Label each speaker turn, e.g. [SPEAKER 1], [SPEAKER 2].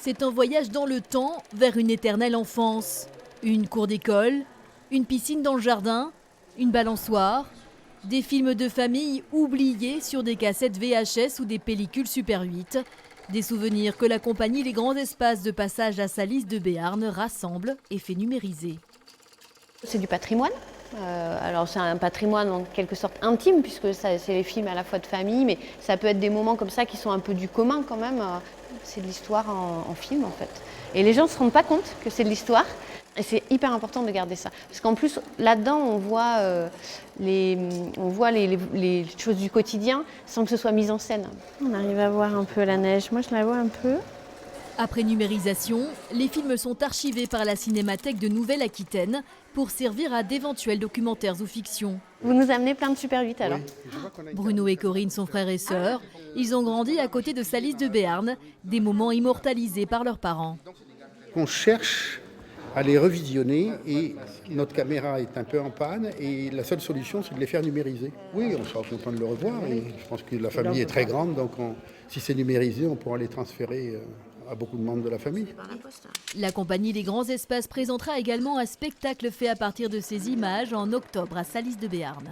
[SPEAKER 1] c'est un voyage dans le temps vers une éternelle enfance. Une cour d'école, une piscine dans le jardin, une balançoire, des films de famille oubliés sur des cassettes VHS ou des pellicules Super 8. Des souvenirs que la compagnie Les Grands Espaces de Passage à Salis de Béarn rassemble et fait numériser.
[SPEAKER 2] C'est du patrimoine. Alors c'est un patrimoine en quelque sorte intime puisque c'est les films à la fois de famille, mais ça peut être des moments comme ça qui sont un peu du commun quand même. C'est de l'histoire en film en fait. Et les gens ne se rendent pas compte que c'est de l'histoire. Et c'est hyper important de garder ça. Parce qu'en plus, là-dedans, on voit les choses du quotidien sans que ce soit mis en scène. On arrive à voir un peu la neige. Moi, je la vois un peu.
[SPEAKER 1] Après numérisation, les films sont archivés par la Cinémathèque de Nouvelle-Aquitaine pour servir à d'éventuels documentaires ou fictions.
[SPEAKER 2] Vous nous amenez plein de Super 8 alors.
[SPEAKER 1] Bruno et Corinne sont frères et sœurs. Ils ont grandi à côté de Salis de Béarn, des moments immortalisés par leurs parents.
[SPEAKER 3] On cherche à les revisionner et notre caméra est un peu en panne et la seule solution c'est de les faire numériser. Oui, on sera content de le revoir et je pense que la famille est très grande donc si c'est numérisé on pourra les transférer à beaucoup de membres de la famille.
[SPEAKER 1] La compagnie Les Grands Espaces présentera également un spectacle fait à partir de ces images en octobre à Salis de Béarn.